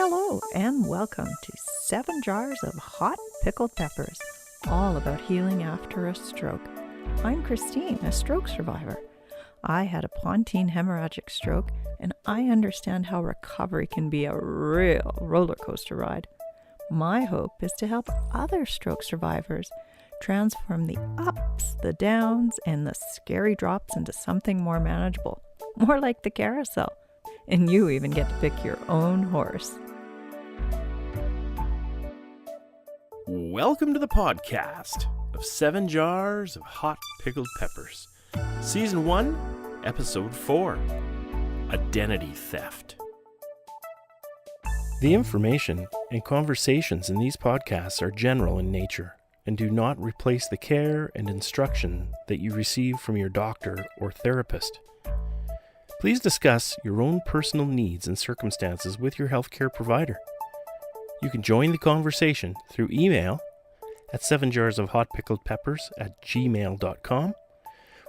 Hello and welcome to 7 Jars of Hot Pickled Peppers, all about healing after a stroke. I'm Christine, a stroke survivor. I had a pontine hemorrhagic stroke, and I understand how recovery can be a real roller coaster ride. My hope is to help other stroke survivors transform the ups, the downs, and the scary drops into something more manageable, more like the carousel. And you even get to pick your own horse. Welcome to the podcast of 7 Jars of Hot Pickled Peppers. Season 1, Episode 4, Identity Theft. The information and conversations in these podcasts are general in nature and do not replace the care and instruction that you receive from your doctor or therapist. Please discuss your own personal needs and circumstances with your healthcare provider. You can join the conversation through email at 7jarsofhotpickledpeppers@gmail.com,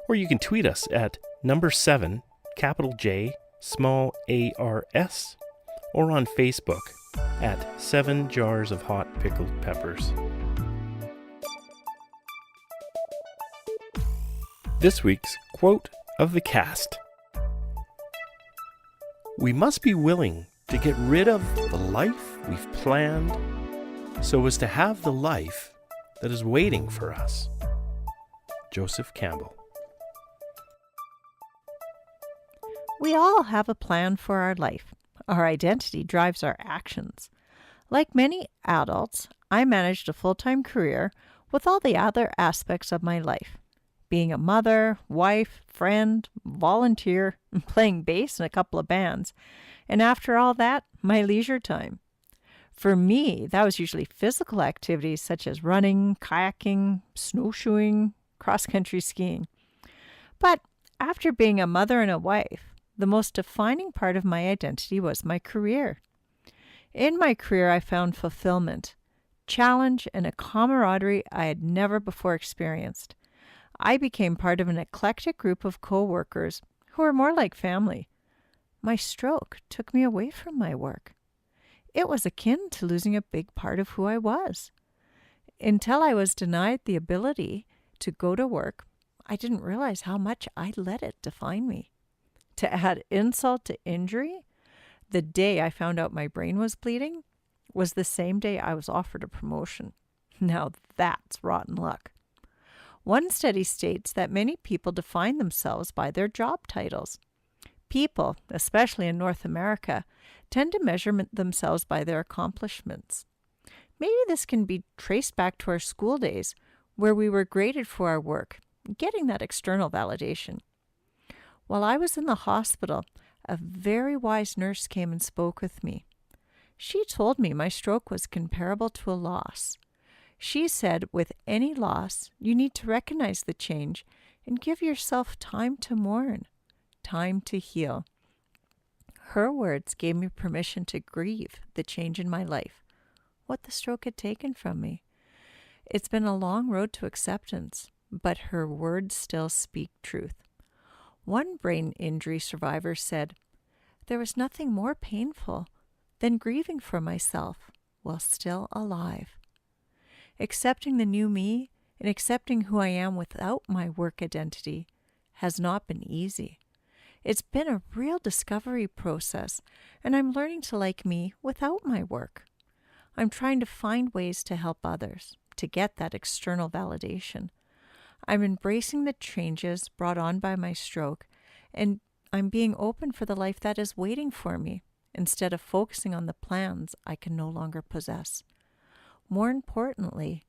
or you can tweet us at number 7, capital J, small ARS, or on Facebook at 7 Jars of Hot Pickled Peppers. This week's quote of the cast. We must be willing to get rid of the life we've planned so as to have the life that is waiting for us. Joseph Campbell. We all have a plan for our life. Our identity drives our actions. Like many adults, I managed a full-time career with all the other aspects of my life. Being a mother, wife, friend, volunteer, and playing bass in a couple of bands. And after all that, my leisure time. For me, that was usually physical activities such as running, kayaking, snowshoeing, cross-country skiing. But after being a mother and a wife, the most defining part of my identity was my career. In my career, I found fulfillment, challenge, and a camaraderie I had never before experienced. I became part of an eclectic group of co-workers who were more like family. My stroke took me away from my work. It was akin to losing a big part of who I was. Until I was denied the ability to go to work, I didn't realize how much I let it define me. To add insult to injury, the day I found out my brain was bleeding was the same day I was offered a promotion. Now that's rotten luck. One study states that many people define themselves by their job titles. People, especially in North America, tend to measure themselves by their accomplishments. Maybe this can be traced back to our school days, where we were graded for our work, getting that external validation. While I was in the hospital, a very wise nurse came and spoke with me. She told me my stroke was comparable to a loss. She said, with any loss, you need to recognize the change and give yourself time to mourn, time to heal. Her words gave me permission to grieve the change in my life, what the stroke had taken from me. It's been a long road to acceptance, but her words still speak truth. One brain injury survivor said, "There was nothing more painful than grieving for myself while still alive." Accepting the new me and accepting who I am without my work identity has not been easy. It's been a real discovery process, and I'm learning to like me without my work. I'm trying to find ways to help others, to get that external validation. I'm embracing the changes brought on by my stroke, and I'm being open for the life that is waiting for me, instead of focusing on the plans I can no longer possess. More importantly,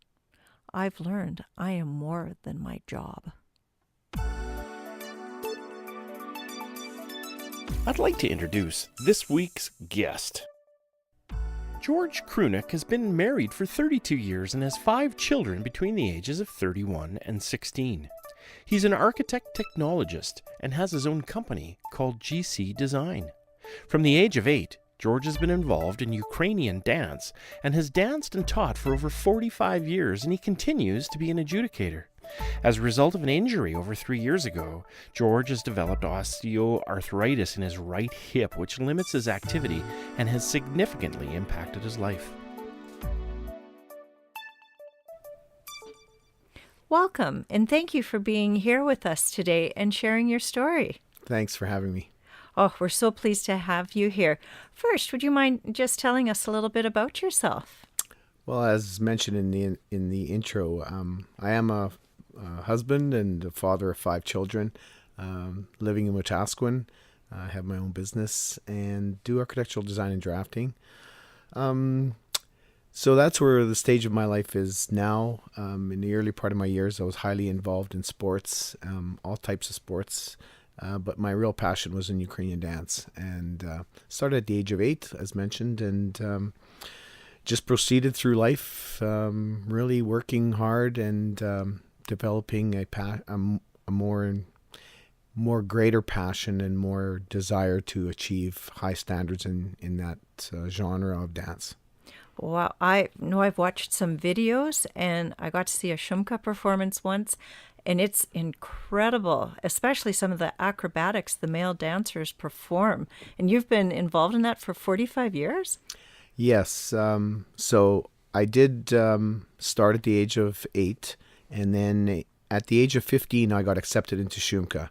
I've learned I am more than my job. I'd like to introduce this week's guest. George Krunick has been married for 32 years and has 5 children between the ages of 31 and 16. He's an architect technologist and has his own company called GC Design. From the age of 8, George has been involved in Ukrainian dance and has danced and taught for over 45 years, and he continues to be an adjudicator. As a result of an injury over 3 years ago, George has developed osteoarthritis in his right hip, which limits his activity and has significantly impacted his life. Welcome, and thank you for being here with us today and sharing your story. Thanks for having me. Oh, we're so pleased to have you here. First, would you mind just telling us a little bit about yourself? Well, as mentioned in the intro, I am a husband and a father of 5 children, living in Wetaskiwin. I have my own business and do architectural design and drafting. So that's where the stage of my life is now. In the early part of my years, I was highly involved in sports, all types of sports. But my real passion was in Ukrainian dance, and started at the age of 8, as mentioned, and just proceeded through life, really working hard and developing a more greater passion and more desire to achieve high standards in that genre of dance. Well, I know I've watched some videos and I got to see a Shumka performance once, and it's incredible, especially some of the acrobatics the male dancers perform. And you've been involved in that for 45 years? Yes. So I did start at the age of 8, and then at the age of 15, I got accepted into Shumka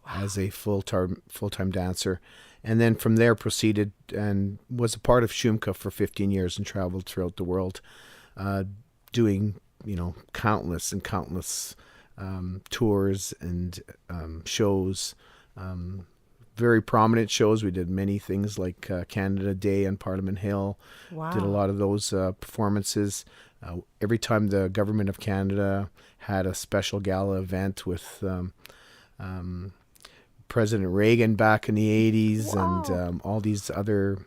as a full-time dancer. And then from there proceeded and was a part of Shumka for 15 years and traveled throughout the world, doing, countless and countless tours and shows, very prominent shows. We did many things like Canada Day on Parliament Hill. Wow. Did a lot of those performances. Every time the Government of Canada had a special gala event with President Reagan back in the 80s. Wow. And all these other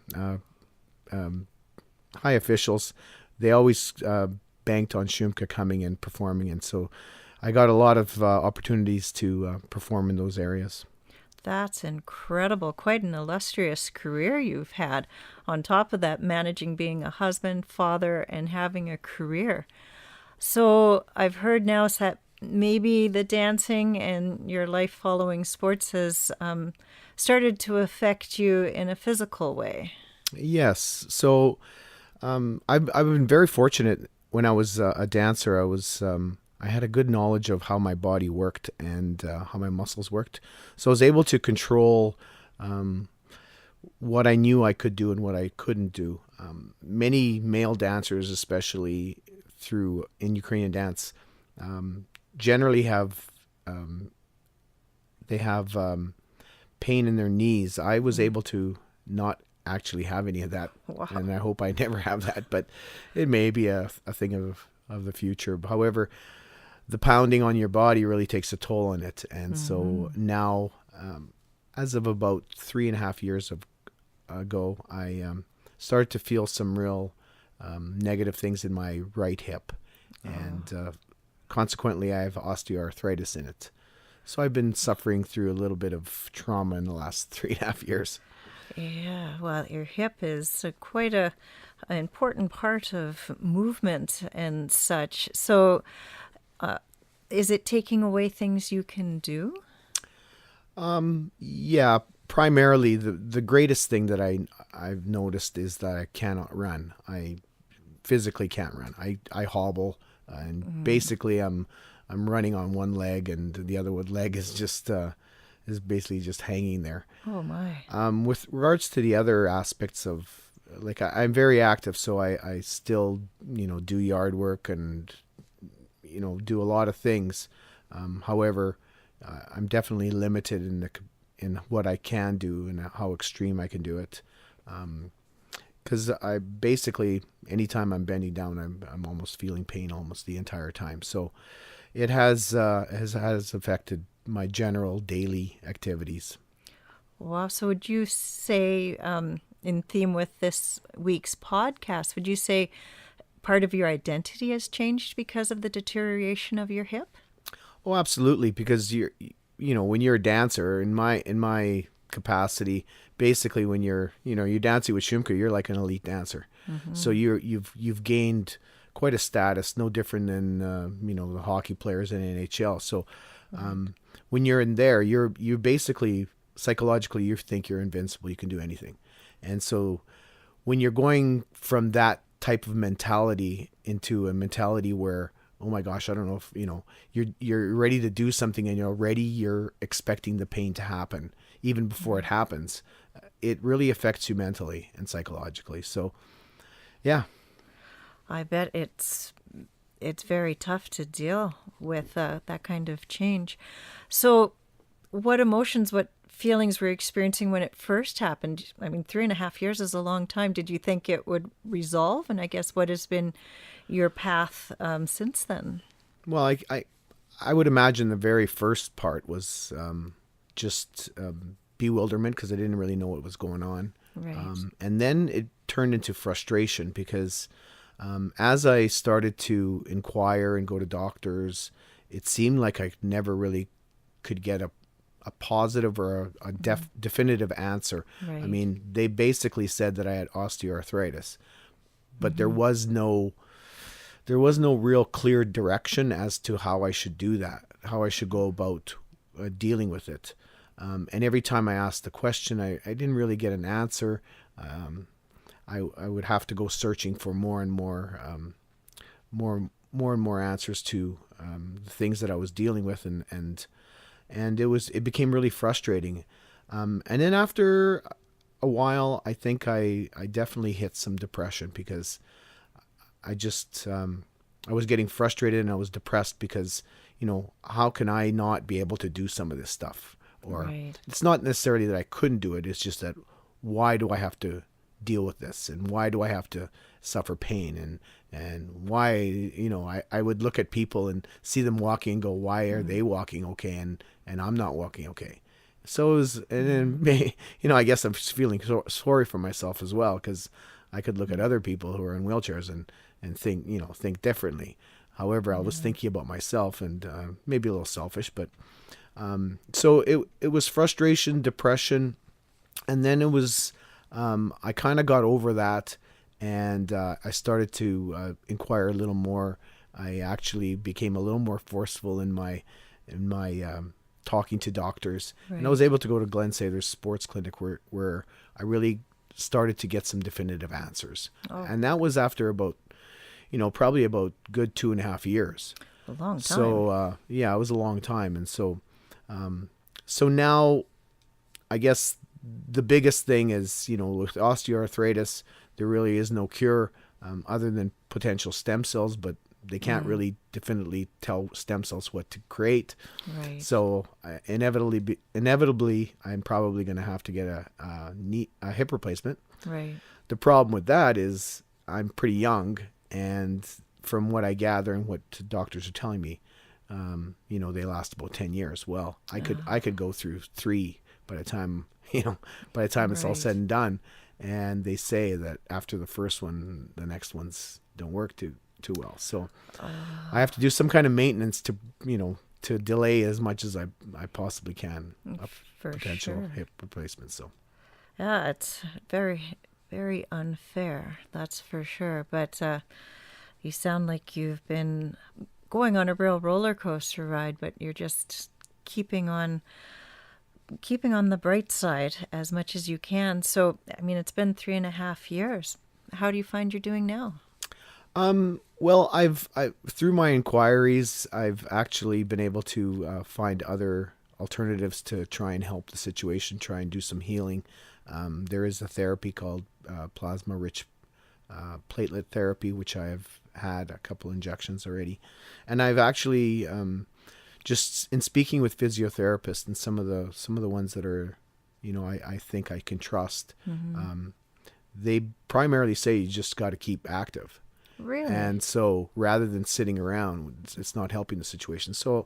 high officials, they always banked on Shumka coming and performing. And so I got a lot of opportunities to perform in those areas. That's incredible. Quite an illustrious career you've had. On top of that, managing being a husband, father, and having a career. So I've heard now that maybe the dancing and your life following sports has started to affect you in a physical way. Yes. So I've been very fortunate. When I was a dancer, I had a good knowledge of how my body worked and how my muscles worked. So I was able to control what I knew I could do and what I couldn't do. Many male dancers, especially in Ukrainian dance, generally have pain in their knees. I was able to not actually have any of that. Wow. And I hope I never have that, but it may be a thing of the future. However, the pounding on your body really takes a toll on it. And so now, as of about 3.5 years ago, I started to feel some real negative things in my right hip. And consequently, I have osteoarthritis in it. So I've been suffering through a little bit of trauma in the last 3.5 years. Yeah, well, your hip is quite an important part of movement and such. So is it taking away things you can do? Yeah, primarily the greatest thing that I've noticed is that I cannot run. I physically can't run. I hobble, and basically I'm running on one leg, and the other leg is just is basically just hanging there. Oh my. With regards to the other aspects of, like, I'm very active, so I still do yard work and do a lot of things. However, I'm definitely limited in what I can do and how extreme I can do it. Because I basically, anytime I'm bending down, I'm almost feeling pain almost the entire time. So it has affected my general daily activities. Wow. So would you say, in theme with this week's podcast, would you say part of your identity has changed because of the deterioration of your hip? Oh, absolutely. Because when you're a dancer, in my capacity, basically when you're dancing with Shumka, you're like an elite dancer. Mm-hmm. So you've gained quite a status, no different than the hockey players in NHL. So when you're in there, you basically psychologically you think you're invincible, you can do anything. And so when you're going from that type of mentality into a mentality where, oh my gosh, I don't know if you're ready to do something, and you're expecting the pain to happen even before it happens, it really affects you mentally and psychologically. So yeah. I bet it's very tough to deal with that kind of change. So what emotions, what feelings were you experiencing when it first happened? I mean, 3.5 years is a long time. Did you think it would resolve? And I guess what has been your path since then? Well, I would imagine the very first part was just bewilderment, because I didn't really know what was going on. Right. And then it turned into frustration because as I started to inquire and go to doctors, it seemed like I never really could get a positive or a definitive answer. Right. I mean, they basically said that I had osteoarthritis, but there was no real clear direction as to how I should do that, how I should go about dealing with it. And every time I asked the question, I didn't really get an answer. I would have to go searching for more and more answers to the things that I was dealing with, and it became really frustrating. And then after a while, I think I definitely hit some depression, because I just I was getting frustrated and I was depressed because, how can I not be able to do some of this stuff? Or Right. It's not necessarily that I couldn't do it. It's just that, why do I have to deal with this? And why do I have to suffer pain? And why, I would look at people and see them walking and go, why are they walking okay? And I'm not walking okay. So it was, and then, I guess I'm just feeling sorry for myself as well, because I could look at other people who are in wheelchairs and think differently. However, I was thinking about myself, and maybe a little selfish, but so it was frustration, depression, and then it was I kind of got over that, and I started to inquire a little more. I actually became a little more forceful in my talking to doctors, Right. and I was able to go to Glen Sather's sports clinic where I really started to get some definitive answers. Oh. And that was after about, probably about good 2.5 years. A long time. So, it was a long time. And so now I guess the biggest thing is, with osteoarthritis, there really is no cure other than potential stem cells, but they can't really definitively tell stem cells what to create. Right. So inevitably, I'm probably going to have to get a hip replacement. Right. The problem with that is I'm pretty young, and from what I gather and what doctors are telling me, they last about 10 years. Well, I could go through 3 by the time it's all Right. said and done. And they say that after the first one, the next ones don't work too well. So I have to do some kind of maintenance to delay as much as I possibly can a For potential sure. hip replacement. So Yeah, it's very, very unfair. That's for sure. But you sound like you've been going on a real roller coaster ride, but you're just keeping on the bright side as much as you can. So, I mean, it's been 3.5 years. How do you find you're doing now? Well, I've through my inquiries, I've actually been able to find other alternatives to try and help the situation, try and do some healing. There is a therapy called plasma-rich platelet therapy, which I have had a couple injections already, and I've actually just in speaking with physiotherapists and some of the ones that are, I think I can trust. They primarily say you just got to keep active. Really? And so rather than sitting around, it's not helping the situation. So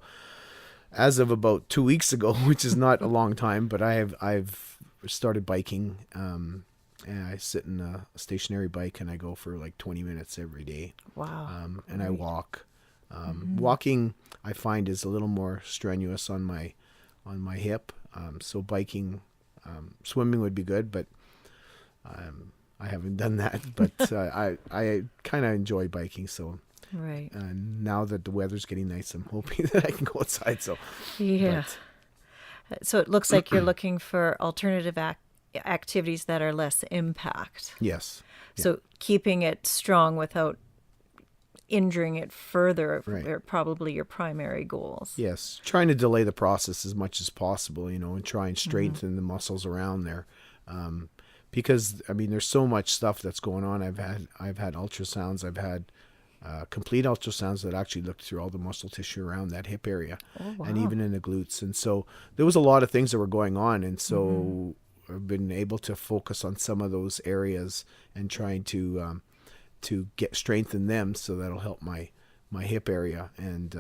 as of about 2 weeks ago, which is not a long time, but I've started biking. And I sit in a stationary bike and I go for like 20 minutes every day. Wow. And I walk. Walking, I find, is a little more strenuous on my hip. So biking, swimming would be good, but I haven't done that, but I kind of enjoy biking. So Right. now that the weather's getting nice, I'm hoping that I can go outside. So, Yeah. but So it looks like you're looking for alternative activities that are less impact. yes, yeah, So keeping it strong without injuring it further right. are probably your primary goals. Yes, trying to delay the process as much as possible, and try and strengthen the muscles around there, because I mean, there's so much stuff that's going on. I've had ultrasounds, I've had complete ultrasounds that actually looked through all the muscle tissue around that hip area, Oh, wow. and even in the glutes. And so there was a lot of things that were going on, and so I've been able to focus on some of those areas and trying to get strengthen them, so that'll help my hip area. And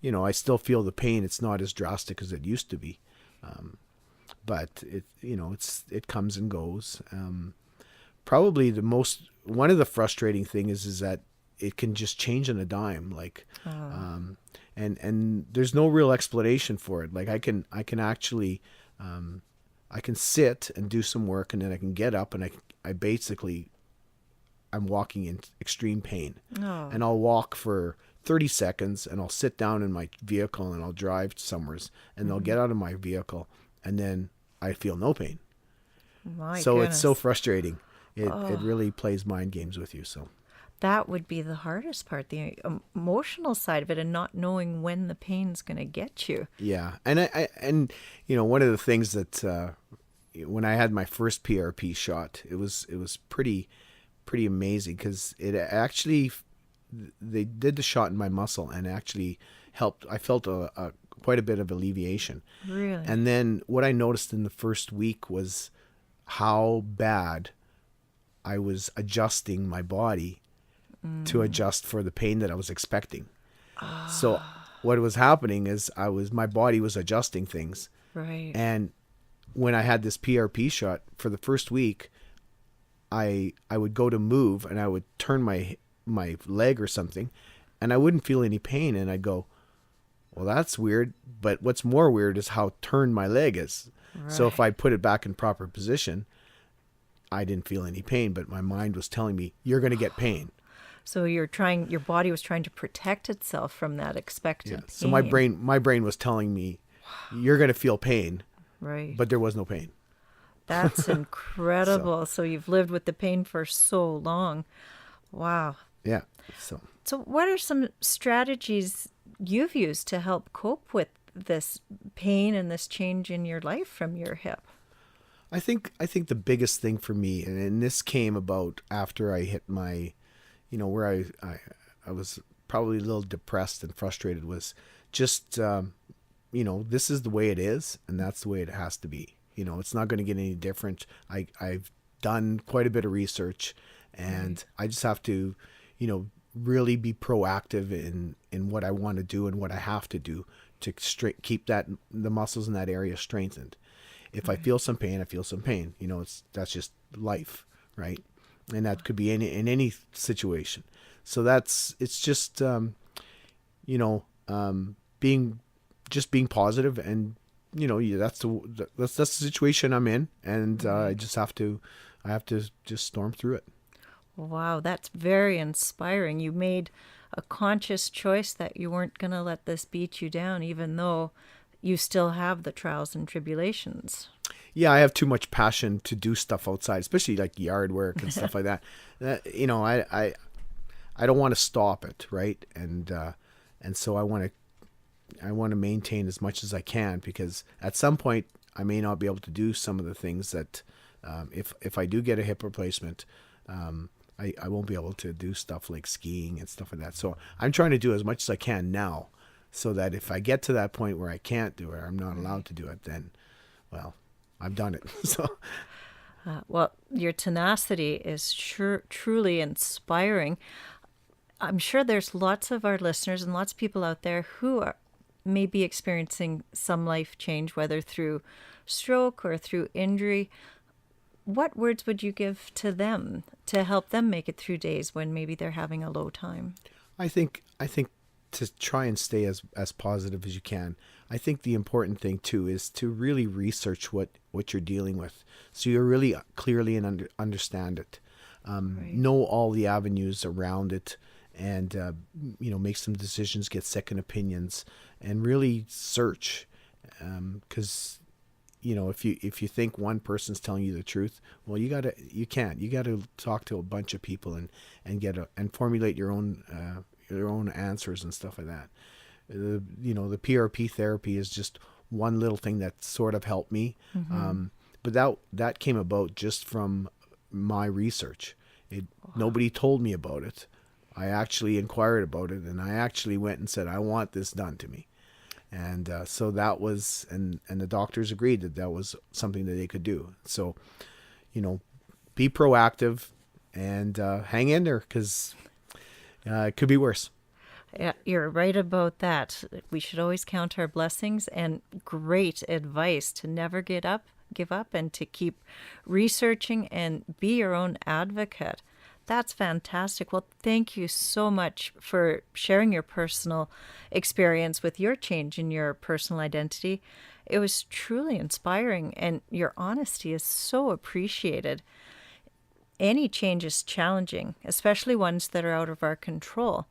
I still feel the pain. It's not as drastic as it used to be, but it comes and goes. Probably one of the frustrating things is that it can just change on a dime, like, and there's no real explanation for it. Like I can actually, I can sit and do some work, and then I can get up, and I basically, I'm walking in extreme pain, and I'll walk for 30 seconds, and I'll sit down in my vehicle, and I'll drive somewheres, and I'll get out of my vehicle, and then I feel no pain. My So goodness. it's so frustrating. It really plays mind games with you. So That would be the hardest part, the emotional side of it, and not knowing when the pain's going to get you. yeah, and one of the things that when I had my first PRP shot, it was pretty amazing, because it actually, they did the shot in my muscle and actually helped. I felt quite a bit of alleviation. Really? And then what I noticed in the first week was how bad I was adjusting my body to adjust for the pain that I was expecting. So what was happening is my body was adjusting things. Right. And when I had this PRP shot for the first week, I would go to move, and I would turn my leg or something, and I wouldn't feel any pain. And I'd go, well, that's weird. But what's more weird is how turned my leg is. Right. So if I put it back in proper position, I didn't feel any pain, but my mind was telling me, you're going to get pain. So your body was trying to protect itself from that expected pain. So my brain was telling me, you're going to feel pain, Right. but there was no pain. That's incredible. So you've lived with the pain for so long. Wow. Yeah. So what are some strategies you've used to help cope with this pain and this change in your life from your hip? I think the biggest thing for me, and this came about after I hit my, where I was probably a little depressed and frustrated, was just, this is the way it is, and that's the way it has to be. It's not going to get any different. I've done quite a bit of research, and I just have to, really be proactive in what I want to do and what I have to do to keep the muscles in that area strengthened. If I feel some pain, I feel some pain. That's just life, right? And that could be in any situation. So it's just being positive, and that's the situation I'm in, and I have to just storm through it. Wow, that's very inspiring. You made a conscious choice that you weren't going to let this beat you down, even though you still have the trials and tribulations. Yeah, I have too much passion to do stuff outside, especially like yard work and stuff like that. I don't want to stop it, right? And so I want to maintain as much as I can, because at some point I may not be able to do some of the things that if I do get a hip replacement, I won't be able to do stuff like skiing and stuff like that. So I'm trying to do as much as I can now, so that if I get to that point where I can't do it, or I'm not allowed to do it, then, well, I've done it. So, well, your tenacity is truly inspiring. I'm sure there's lots of our listeners and lots of people out there who may be experiencing some life change, whether through stroke or through injury. What words would you give to them to help them make it through days when maybe they're having a low time? I think to try and stay as positive as you can. I think the important thing too is to really research what you're dealing with, so you really clearly and understand it. Right. know all the avenues around it, and make some decisions, get second opinions, and really search. Because if you think one person's telling you the truth, well, you gotta talk to a bunch of people and formulate your own answers and stuff like that. The PRP therapy is just one little thing that sort of helped me. But that came about just from my research. Nobody told me about it. I actually inquired about it, and I actually went and said, I want this done to me. And so that was, and the doctors agreed that was something that they could do. So, be proactive and hang in there, because it could be worse. Yeah, you're right about that. We should always count our blessings, and great advice to never give up, and to keep researching and be your own advocate. That's fantastic. Well, thank you so much for sharing your personal experience with your change in your personal identity. It was truly inspiring, and your honesty is so appreciated. Any change is challenging, especially ones that are out of our control.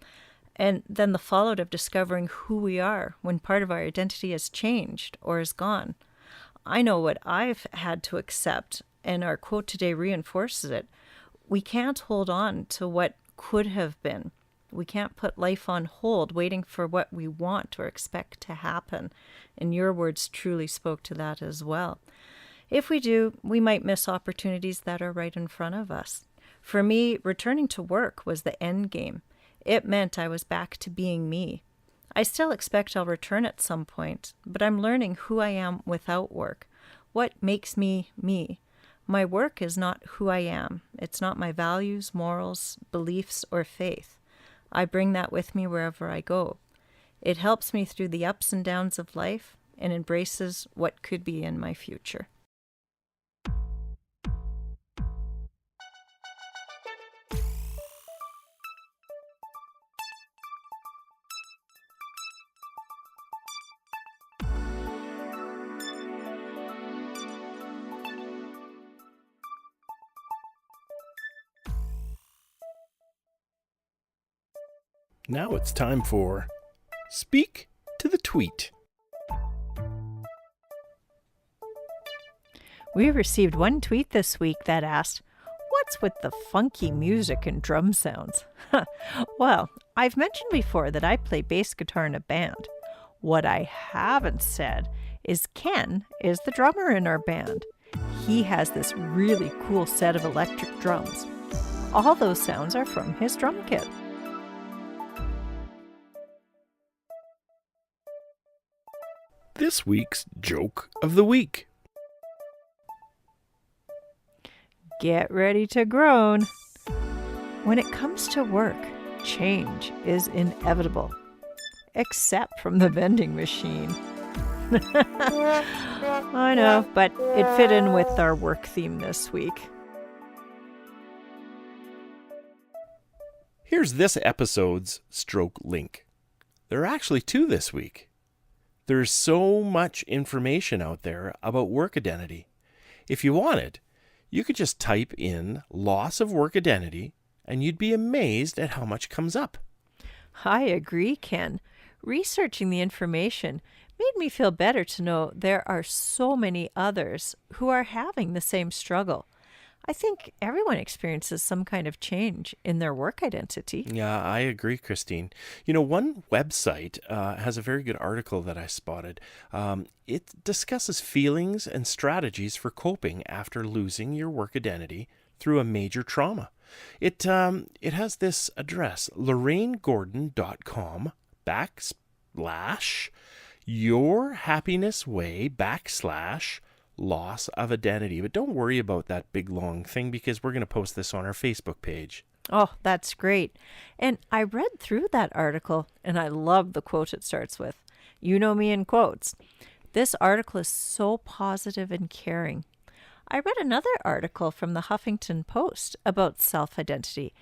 And then the fallout of discovering who we are when part of our identity has changed or is gone. I know what I've had to accept, and our quote today reinforces it. We can't hold on to what could have been. We can't put life on hold waiting for what we want or expect to happen. And your words truly spoke to that as well. If we do, we might miss opportunities that are right in front of us. For me, returning to work was the end game. It meant I was back to being me. I still expect I'll return at some point, but I'm learning who I am without work. What makes me me? My work is not who I am. It's not my values, morals, beliefs, or faith. I bring that with me wherever I go. It helps me through the ups and downs of life and embraces what could be in my future. Now it's time for Speak to the Tweet. We received one tweet this week that asked, "What's with the funky music and drum sounds?" Well, I've mentioned before that I play bass guitar in a band. What I haven't said is Ken is the drummer in our band. He has this really cool set of electric drums. All those sounds are from his drum kit. This week's Joke of the Week. Get ready to groan. When it comes to work, change is inevitable, except from the vending machine. I know, but it fit in with our work theme this week. Here's this episode's stroke link. There are actually two this week. There's so much information out there about work identity. If you wanted, you could just type in loss of work identity and you'd be amazed at how much comes up. I agree, Ken. Researching the information made me feel better to know there are so many others who are having the same struggle. I think everyone experiences some kind of change in their work identity. Yeah, I agree, Christine. One website has a very good article that I spotted. It discusses feelings and strategies for coping after losing your work identity through a major trauma. It has this address, lorraineGordon.com/yourhappinessway/ loss of identity. But don't worry about that big long thing because we're going to post this on our Facebook page. Oh, that's great. And I read through that article and I love the quote it starts with. You know me in quotes. This article is so positive and caring. I read another article from the Huffington Post about self-identity.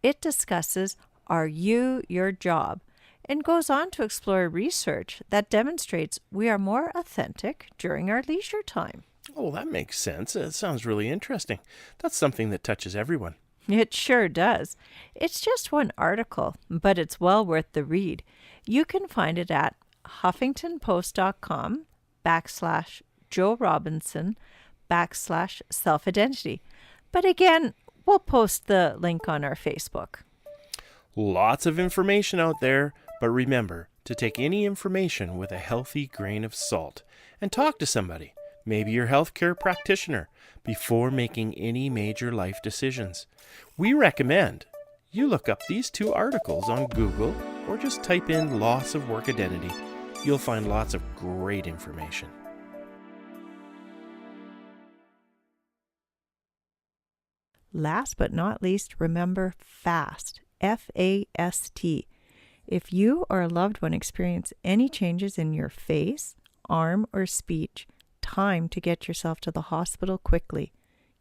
It discusses, are you your job? And goes on to explore research that demonstrates we are more authentic during our leisure time. Oh, that makes sense. It sounds really interesting. That's something that touches everyone. It sure does. It's just one article, but it's well worth the read. You can find it at huffingtonpost.com/Joe Robinson/self-identity. But again, we'll post the link on our Facebook. Lots of information out there, but remember to take any information with a healthy grain of salt and talk to somebody, maybe your healthcare practitioner, before making any major life decisions. We recommend you look up these 2 articles on Google or just type in loss of work identity. You'll find lots of great information. Last but not least, remember FAST, F-A-S-T. If you or a loved one experience any changes in your face, arm, or speech, time to get yourself to the hospital quickly.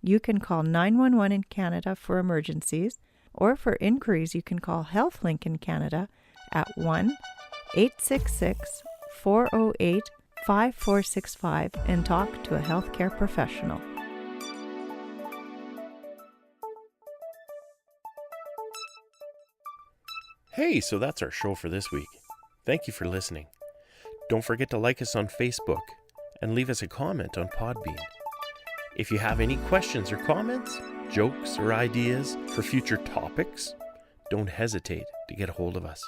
You can call 911 in Canada for emergencies, or for inquiries you can call HealthLink in Canada at 1-866-408-5465 and talk to a healthcare professional. Hey, so that's our show for this week. Thank you for listening. Don't forget to like us on Facebook and leave us a comment on Podbean. If you have any questions or comments, jokes, or ideas for future topics, don't hesitate to get a hold of us.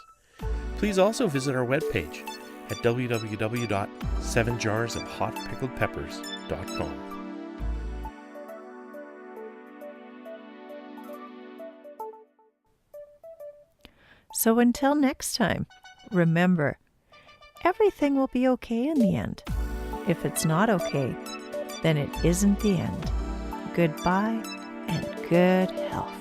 Please also visit our webpage at www.7jarsofhotpickledpeppers.com. So until next time, remember, everything will be okay in the end. If it's not okay, then it isn't the end. Goodbye and good health.